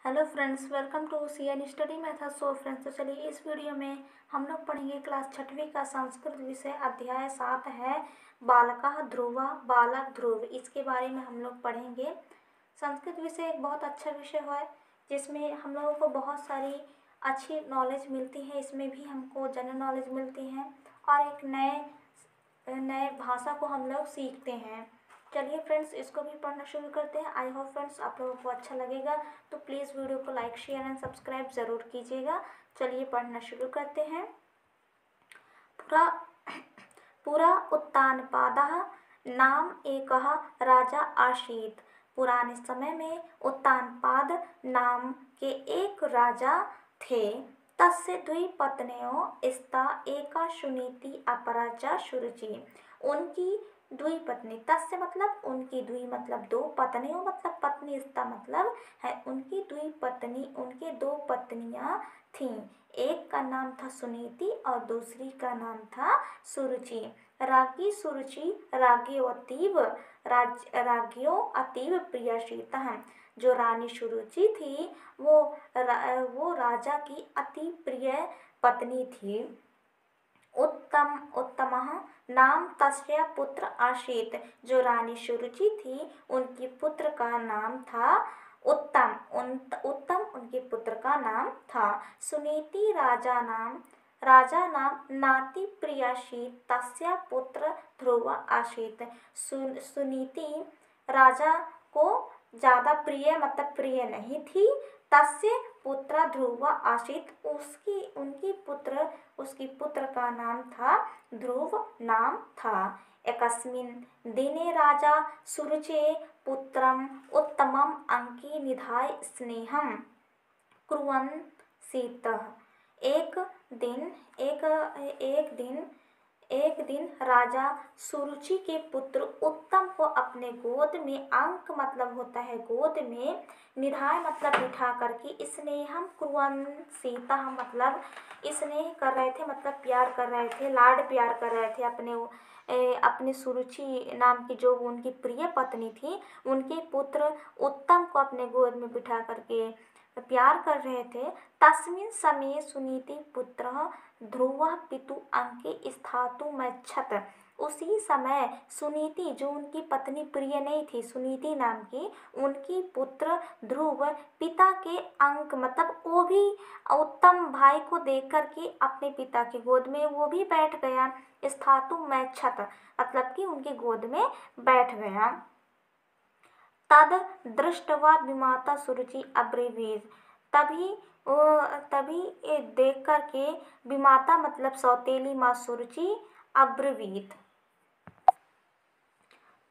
Hello friends, welcome to CN study method. So friends, तो चलिए इस वीडियो में हम लोग पढ़ेंगे क्लास 6वीं का संस्कृत विषय अध्याय 7 है बालकः ध्रुवा बालक ध्रुव। इसके बारे में हम लोग पढ़ेंगे। संस्कृत विषय एक बहुत अच्छा विषय है जिसमें हम लोगों को बहुत सारी अच्छी नॉलेज मिलती है। इसमें भी हमको जनरल नॉलेज मिलती है और एक नए भाषा को हम लोग सीखते हैं। चलिए फ्रेंड्स, इसको भी पढ़ना शुरू करते हैं। आई होप फ्रेंड्स आप लोगों को अच्छा लगेगा, तो प्लीज़ वीडियो को लाइक शेयर एंड सब्सक्राइब ज़रूर कीजिएगा। चलिए पढ़ना शुरू करते हैं। पुरा पुरा उत्तानपादः नाम एकः राजा आसीत्। पुराने समय में उत्तानपाद नाम के एक राजा थे। तस्य द्विपत्न्यौ स्ता एका सुनीति अपरा च सुरुचि। उनकी द्विपत्नी, तस्य मतलब उनकी, द्वि मतलब दो, पत्नियों मतलब पत्नी, इसका मतलब है उनकी द्विपत्नी, उनके दो पत्नियां थीं। एक का नाम था सुनीति और दूसरी का नाम था सुरुचि। राज्ञी सुरुचि राज्ञो अतीव प्रियशीतः। जो रानी सुरुचि थी वो राजा की अति प्रिय पत्नी थी। उत्तमः नाम तस्य पुत्र आसीत्। जो रानी सुरुचि थी उनकी पुत्र का नाम था उत्तम। उत्तम उनके पुत्र का नाम था। सुनीति राजा नाम नाति प्रियासीत्। तस्य पुत्र ध्रुव आसीत्। सुनीति राजा को ज़्यादा प्रिय मतलब प्रिय नहीं थी। तस्य पुत्र ध्रुव आसीत्। उसकी पुत्र का नाम था ध्रुव नाम था। एकस्मिन् दिने राजा सुरुचे पुत्रम उत्तमम अंकी निधाय स्नेहम कुर्वन्सीत्। एक दिन राजा सुरुचि के पुत्र उत्तम को अपने गोद में, अंक मतलब होता है गोद में, निधाय मतलब बिठा करके, स्नेहम कुर्वन्सीत् मतलब स्नेह कर रहे थे, मतलब प्यार कर रहे थे, लाड प्यार कर रहे थे अपने सुरुचि नाम की जो उनकी प्रिय पत्नी थी, उनके पुत्र उत्तम को अपने गोद में बिठा करके प्यार कर रहे थे। तस्मिन् समये सुनीति पुत्रः ध्रुवः पितु अंके स्थातुमैच्छत्। उसी समय सुनीति, जो उनकी पत्नी प्रिय नहीं थी, सुनीति नाम की, उनकी पुत्र ध्रुव पिता के अंक मतलब वो भी उत्तम भाई को देख करके अपने पिता के गोद में वो भी बैठ गया। स्थातुमैच्छत् मतलब कि उनकी गोद में बैठ गया। तद दृष्ट्वा विमाता सुरुचि अब्रवीत्। तभी ये देख करके विमाता मतलब सौतेली माँ सुरुचि अब्रवीत्।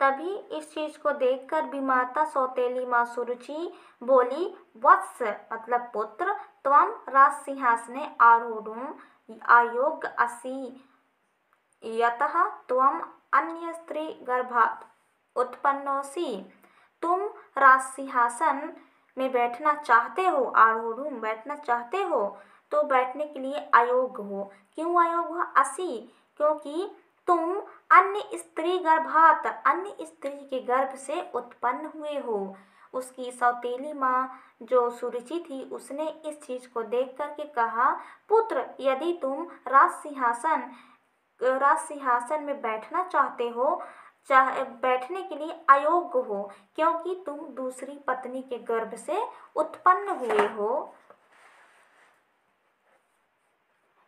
तभी इस चीज को देखकर विमाता सौतेली माँ सुरुचि बोली, वत्स मतलब पुत्र, त्वं राजसिंहासने आरूढ़ुम् अयोग्य असि, यतः त्वं अन्य स्त्री गर्भात् उत्पन्नोसि। तुम राजसिंहासन में बैठना चाहते हो, आरूढ़ बैठना चाहते हो, तो बैठने के लिए अयोग्य हो। क्यों अयोग्य हो? असि, क्योंकि तुम अन्य स्त्री गर्भात, अन्य स्त्री के गर्भ से उत्पन्न हुए हो। उसकी सौतेली माँ जो सुरुचि थी उसने इस चीज को देख करके कहा, पुत्र यदि तुम राजसिंहासन में बैठना चाहते हो, बैठने के लिए अयोग्य हो, क्योंकि तुम दूसरी पत्नी के गर्भ से उत्पन्न हुए हो।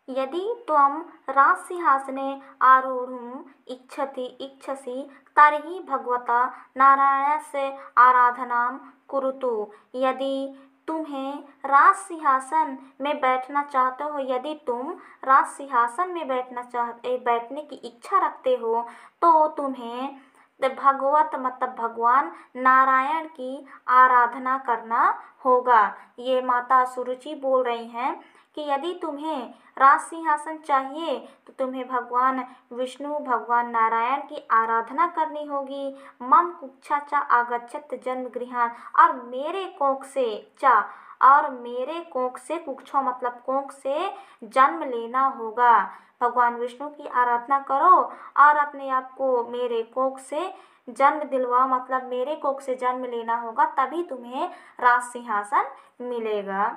यदि त्वं राजसिंहासने आरोढुम् इच्छसि तर्हि भगवता नारायणस्य आराधनां कुरुतु। यदि तुम्हें राजसिंहासन में बैठना चाहते हो, यदि तुम राजसिंहासन में बैठने की इच्छा रखते हो, तो तुम्हें भगवत मतलब भगवान नारायण की आराधना करना होगा। ये माता सुरुचि बोल रही हैं कि यदि तुम्हें राजसिंहासन चाहिए तो तुम्हें भगवान विष्णु, भगवान नारायण की आराधना करनी होगी। मम कुक्षा च आगच्छत जन्म गृहान, और मेरे कोख से चा, और मेरे कोख से, कुक्षो मतलब कोख से जन्म लेना होगा। भगवान विष्णु की आराधना करो और अपने आप को मेरे कोख से जन्म दिलवा मतलब मेरे कोख से जन्म लेना होगा, तभी तुम्हें राज सिंहासन मिलेगा।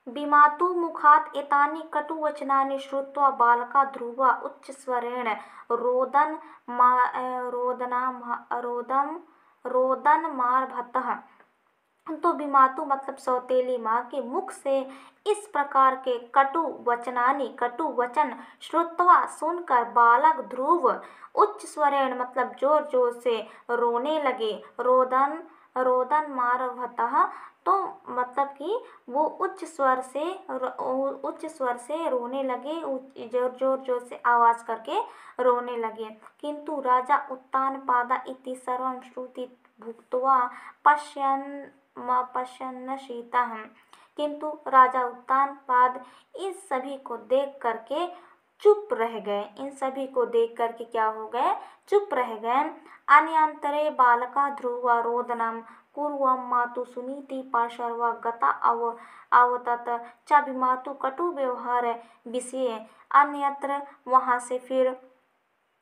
विमातु मुखात एतानि कटुवचनानि श्रुत्वा बालका ध्रुवा उच्चस्वरेण रोदनमारभतः। तो विमातु मतलब सौतेली माँ के मुख से इस प्रकार के कटु वचन श्रुत्वा सुनकर बालक ध्रुव उच्च स्वरेण मतलब जोर जोर से रोने लगे। रोदन मारभतः तो मतलब कि वो उच्च स्वर से रोने लगे, जोर जोर से आवाज करके रोने लगे। किंतु राजा उत्तानपाद इति सर्वं श्रुति भुक्त्वा पश्यन्नशीतः। किंतु राजा उत्तानपाद इस सभी को देख करके चुप रह गए। इन सभी को देख करके क्या हो गए? चुप रह गए। अन्यंतरे बालका ध्रुवा रोदनम कुर्वन् मातु सुनीति पार्श्वा गता अवतत च विमातु कटु व्यवहार विषय। अन्यत्र वहाँ से फिर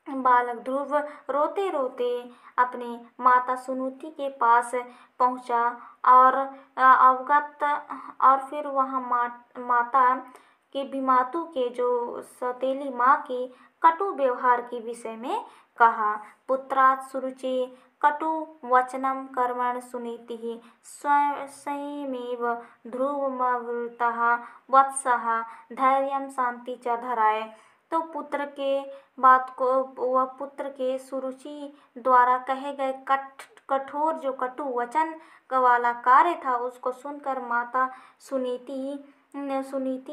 बालक ध्रुव रोते रोते अपनी माता सुनीति के पास पहुँचा और अवगत, और फिर वहाँ माता के विमातु के जो सौतेली माँ की कटु व्यवहार के विषय में कहा। पुत्रात् सुरुचि कटु वचनम कर्मण सुनीतिः स्वयमेव ध्रुवमवृतः वत्सः धैर्यं शांति च धराय। तो पुत्र के बात को वह पुत्र के सुरुचि द्वारा कहे गए कठोर जो कटु वचन वाला कार्य था, उसको सुनकर माता सुनीति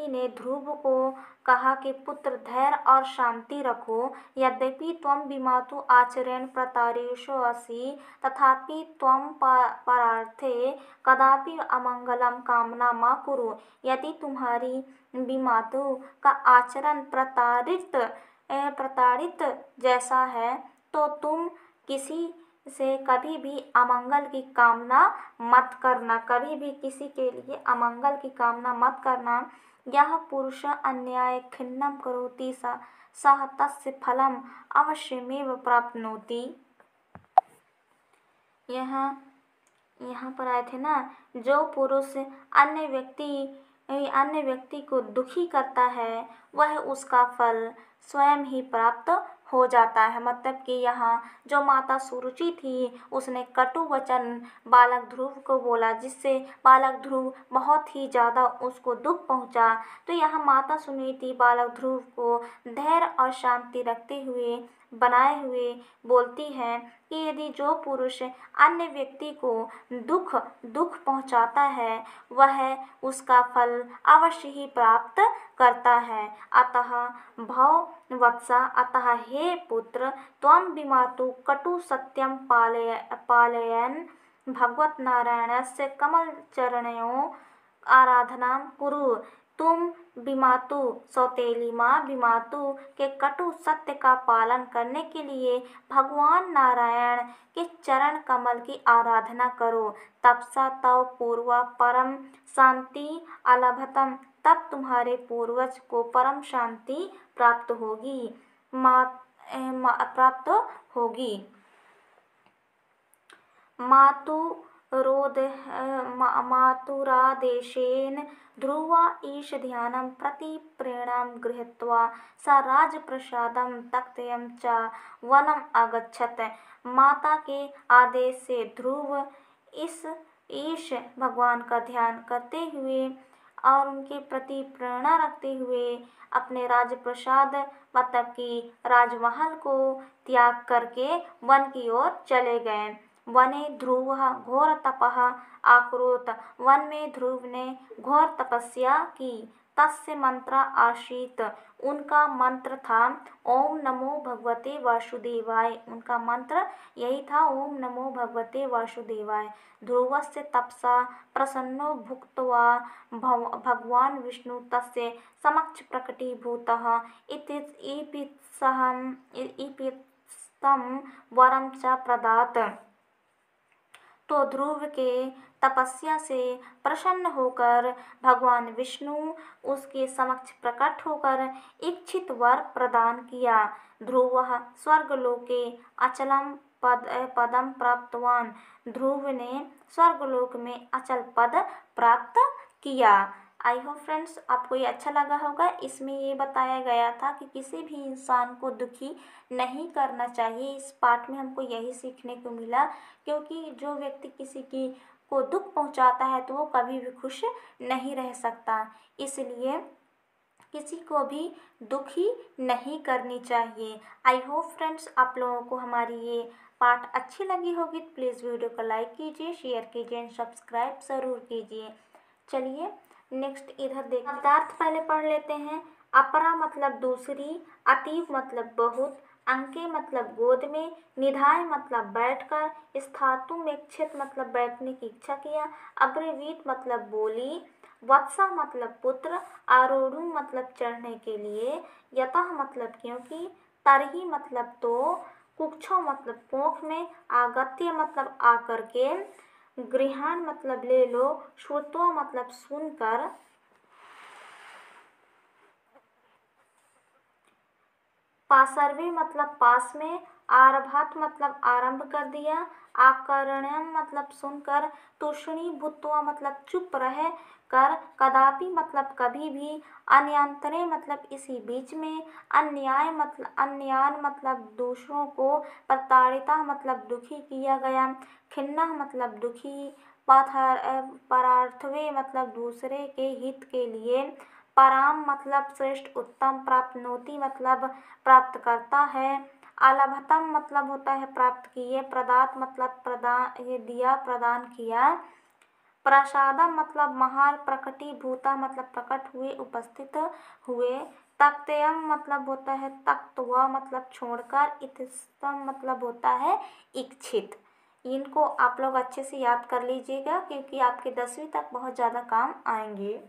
ने ध्रुव को कहा कि पुत्र धैर्य और शांति रखो। यद्यपि त्वं विमातु आचरेण प्रतारिषोऽसि तथापि त्वं परार्थे कदापि अमंगलम कामना मा कुरु। यदि तुम्हारी विमातु का आचरण प्रताड़ित जैसा है तो तुम किसी से कभी भी अमंगल की कामना मत करना, कभी भी किसी के लिए अमंगल की कामना मत करना। यह पुरुष अन्याय खिन्नं करोति सः तस्य फलम् अवश्यमेव प्राप्नोति। यहाँ पर आए थे ना, जो पुरुष अन्य व्यक्ति को दुखी करता है वह उसका फल स्वयं ही प्राप्त हो जाता है। मतलब कि यहाँ जो माता सुरुचि थी उसने कटु वचन बालक ध्रुव को बोला, जिससे बालक ध्रुव बहुत ही ज़्यादा उसको दुख पहुँचा। तो यहाँ माता सुनीति बालक ध्रुव को धैर्य और शांति रखते हुए बनाए हुए बोलती है कि यदि जो पुरुष अन्य व्यक्ति को दुख पहुँचाता है वह उसका फल अवश्य ही प्राप्त करता है। अतः भवत्सा, अतः हे पुत्र, त्वं विमातु कटु सत्यं पालयन् भगवत नारायणस्य कमलचरणयोः आराधनां कुरु। तुम विमातु सौतेली माँ विमातु के कटु सत्य का पालन करने के लिए भगवान नारायण के चरण कमल की आराधना करो। तपसा तव पूर्वा परम शांति अलभतम, तब तुम्हारे पूर्वज को परम शांति प्राप्त होगी। मातुरादेशेन ध्रुवा ईश ध्यानं प्रति प्रेरणां गृहीत्वा स राजप्रसादं त्यक्त्वा च वनम् अगच्छत्। माता के आदेश से ध्रुव इस ईश भगवान का ध्यान करते हुए और उनके प्रति प्रेरणा रखते हुए अपने राजप्रसाद मतलब कि राजमहल को त्याग करके वन की ओर चले गए। वने ध्रुवः घोर तपः आकुरोत, वन में ध्रुव ने घोर तपस्या की। तस्य मंत्र आसीत, उनका मंत्र था ओम नमो भगवते वासुदेवाय। उनका मंत्र यही था ओम नमो भगवते वासुदेवाय। ध्रुवस्य तपसा प्रसन्नो भुक्त्वा भगवान विष्णु तस्य समक्ष प्रकटीभूतः ईप्सितं वरं च प्रदात्। तो ध्रुव के तपस्या से प्रसन्न होकर भगवान विष्णु उसके समक्ष प्रकट होकर इच्छित वर प्रदान किया। ध्रुवः स्वर्गलोके अचलम पदम प्राप्तवान। ध्रुव ने स्वर्गलोक में अचल पद प्राप्त किया। आई होप फ्रेंड्स आपको ये अच्छा लगा होगा। इसमें ये बताया गया था कि किसी भी इंसान को दुखी नहीं करना चाहिए। इस पाठ में हमको यही सीखने को मिला, क्योंकि जो व्यक्ति किसी की को दुख पहुंचाता है तो वो कभी भी खुश नहीं रह सकता। इसलिए किसी को भी दुखी नहीं करनी चाहिए। आई होप फ्रेंड्स आप लोगों को हमारी ये पाठ अच्छी लगी होगी। प्लीज़ वीडियो को लाइक कीजिए, शेयर कीजिए एंड सब्सक्राइब ज़रूर कीजिए। चलिए नेक्स्ट इधर देखिए, शब्दार्थ पहले पढ़ लेते हैं। अपरा मतलब दूसरी, अतीव मतलब बहुत, अंके मतलब गोद में, निधाय मतलब बैठकर, स्थातुम इच्छित मतलब बैठने की इच्छा किया, अब्रवीत मतलब बोली, वत्सा मतलब पुत्र, आरोढ़ मतलब चढ़ने के लिए, यतः मतलब क्योंकि, तरही मतलब तो, कुक्षो मतलब कोख में, आगत्य मतलब आकर के, गृहाण मतलब ले लो, श्रुत्वा मतलब सुनकर, पासर्वे मतलब पास में, आरभात मतलब आरंभ कर दिया, आकर्ण्यम मतलब सुनकर, तुष्णी भूत्वा मतलब चुप रह कर, कदापि मतलब कभी भी, अन्यंतरे मतलब इसी बीच में, अन्याय मतलब अन्यान मतलब दूसरों को, प्रताड़िता मतलब दुखी किया गया, खिन्ना मतलब दुखी, परार्थवे मतलब दूसरे के हित के लिए, पराम मतलब श्रेष्ठ उत्तम, प्राप्नोति मतलब प्राप्त करता है, अलभतम मतलब होता है प्राप्त किए, प्रदात मतलब प्रदान दिया प्रदान किया, प्रसादम मतलब महान, प्रकटीभूता मतलब प्रकट हुए उपस्थित हुए, तक्तयम मतलब होता है तक्त हुआ मतलब छोड़कर, इतस्तम मतलब होता है इच्छित। इनको आप लोग अच्छे से याद कर लीजिएगा, क्योंकि आपके 10वीं तक बहुत ज़्यादा काम आएंगे।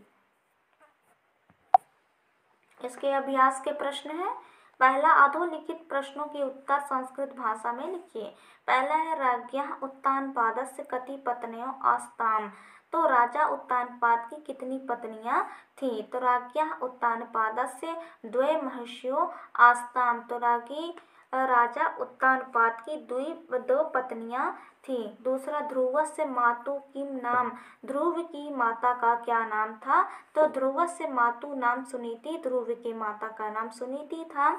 इसके अभ्यास के प्रश्न हैं। पहला, अधोलिखित प्रश्नों के उत्तर संस्कृत भाषा में लिखिए। पहला है राज्ञः उत्तानपादस्य कति पत्न्यो आस्ताम। तो राजा उत्तानपाद की कितनी पत्नियां थीं? तो राज्ञः उत्तानपादस्य द्वे महर्षियो आस्ताम। तो राजा उत्तानपाद की दो पत्नियां थीं। दूसरा, ध्रुवस्य मातु किम नाम। ध्रुव की माता का क्या नाम था? तो ध्रुवस्य मातु नाम सुनीति। ध्रुव की माता का नाम सुनीति था।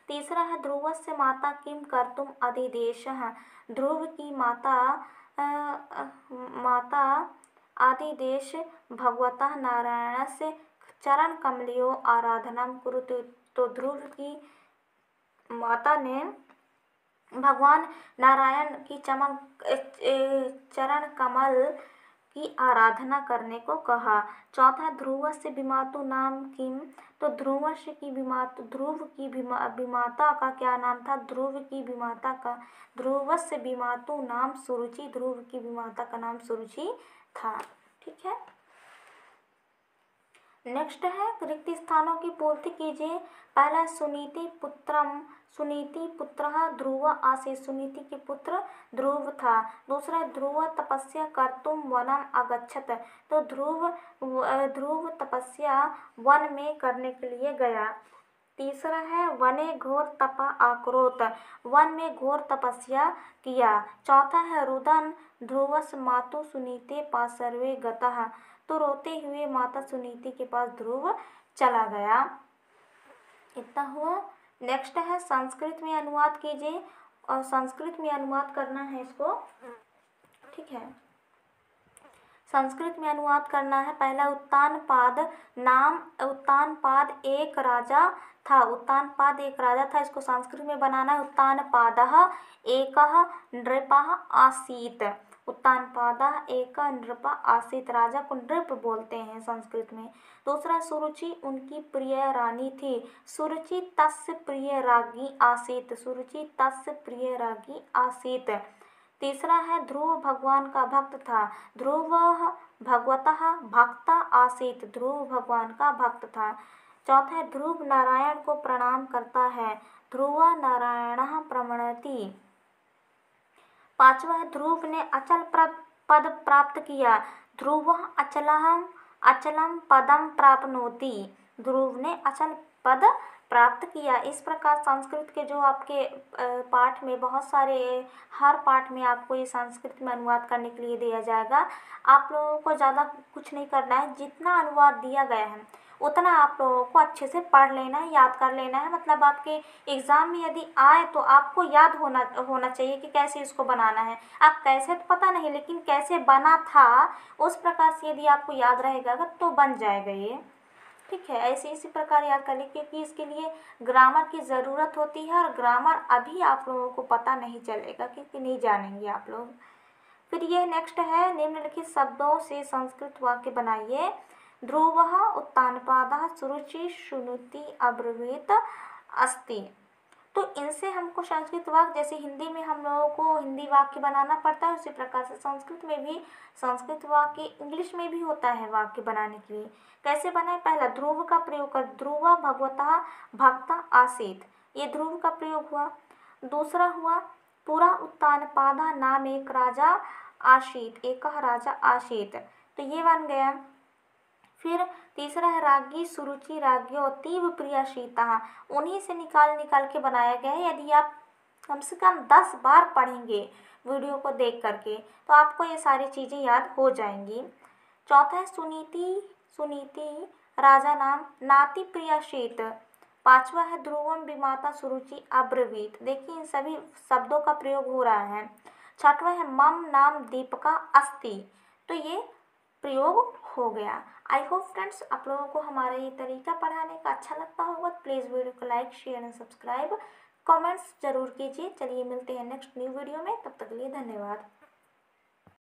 तीसरा है, ध्रुवस्य माता किम कर्तुम अधिदेशः। ध्रुव की माता आदिदेश भगवतः नारायणस्य चरण कमलियो आराधनम कुरुते। तो ध्रुव की माता ने भगवान नारायण की चरण कमल की आराधना करने को कहा। चौथा, ध्रुवस्य विमातु नाम किम। तो ध्रुव की विमाता का क्या नाम था? ध्रुवस्य विमातु नाम सुरुचि। ध्रुव की विमाता का नाम सुरुचि था। ठीक है। नेक्स्ट है, रिक्त स्थानों की पूर्ति कीजिए। पहला, सुनीति पुत्रः ध्रुव आसीत्। सुनीति के पुत्र ध्रुव था। दूसरा, ध्रुव तपस्या कर्तुम वनम अगच्छत। तो ध्रुव तपस्या वन में करने के लिए गया। तीसरा है, वने घोर तपा आक्रोत। वन में घोर तपस्या किया। चौथा है, रुदन ध्रुवस् मातु सुनीते पार्श्वे गतः। तो रोते हुए माता सुनीति के पास ध्रुव चला गया। इतना हुआ। नेक्स्ट है, संस्कृत में अनुवाद कीजिए। और संस्कृत में अनुवाद करना है इसको। ठीक है, संस्कृत में अनुवाद करना है। पहला, उत्तानपाद एक राजा था। उत्तानपाद एक राजा था। इसको संस्कृत में बनाना है। उत्तानपादः एकः नृपः आसीत्। उत्तानपादः एक नृप आसीत्। राजा को नृप बोलते हैं संस्कृत में। दूसरा, सुरुचि उनकी प्रिय रानी थी। सुरुचि तस्य प्रिय राज्ञी आसीत्। सुरुचि तस्य प्रिय राज्ञी आसीत्। तीसरा है, ध्रुव भगवान का भक्त था। ध्रुव भगवतः भक्त आसीत्। ध्रुव भगवान का भक्त था। चौथा है, ध्रुव नारायण को प्रणाम करता है। ध्रुव नारायणः प्रणमति। पांचवा है, ध्रुव ने अचल पद प्राप्त किया। ध्रुवः अचलम पदम प्राप्नोति। ध्रुव ने अचल पद प्राप्त किया। इस प्रकार संस्कृत के जो आपके पाठ में बहुत सारे, हर पाठ में आपको ये संस्कृत में अनुवाद करने के लिए दिया जाएगा। आप लोगों को ज़्यादा कुछ नहीं करना है, जितना अनुवाद दिया गया है उतना आप लोगों को अच्छे से पढ़ लेना है, याद कर लेना है। मतलब आपके एग्ज़ाम में यदि आए तो आपको याद होना चाहिए कि कैसे इसको बनाना है। आप कैसे तो पता नहीं, लेकिन कैसे बना था उस प्रकार से यदि आपको याद रहेगा तो बन जाएगा ये। ठीक है, ऐसे इसी प्रकार याद कर लीजिए, क्योंकि इसके लिए ग्रामर की ज़रूरत होती है और ग्रामर अभी आप लोगों को पता नहीं चलेगा क्योंकि नहीं जानेंगे आप लोग। फिर ये नेक्स्ट है, निम्नलिखित शब्दों से संस्कृत वाक्य बनाइए। ध्रुवः उत्तानपादः सुरुचि शुनोति अब्रवीत अस्ति। तो इनसे हमको संस्कृत वाक्य, जैसे हिंदी में हम लोगों को हिंदी वाक्य बनाना पड़ता है, उसी प्रकार से संस्कृत में भी संस्कृत वाक्य इंग्लिश में भी होता है वाक्य बनाने के लिए। कैसे बनाए? पहला ध्रुव का प्रयोग कर, ध्रुव भगवतः भक्ता आसीत, ये ध्रुव का प्रयोग हुआ। दूसरा हुआ पुरा उत्तानपादा नाम एक राजा आशीत, एक राजा आशीत, तो ये बन गया। फिर तीसरा है राज्ञी सुरुचि राज्ञो अतीव प्रिया सीता, उन्हीं से निकाल के बनाया गया है। यदि आप कम से कम 10 बार पढ़ेंगे वीडियो को देख करके तो आपको ये सारी चीज़ें याद हो जाएंगी। चौथा है सुनीति राजा नाम नाति प्रिया शीत। पांचवा है ध्रुवम विमाता सुरुचि अब्रवीत, देखिए इन सभी शब्दों का प्रयोग हो रहा है। छठवा है मम नाम दीपिका अस्ति, तो ये प्रयोग हो गया। आई होप फ्रेंड्स आप लोगों को हमारा ये तरीका पढ़ाने का अच्छा लगता होगा। प्लीज़ वीडियो को like share and subscribe, comments जरूर कीजिए। चलिए मिलते हैं नेक्स्ट न्यू वीडियो में, तब तक के लिए धन्यवाद।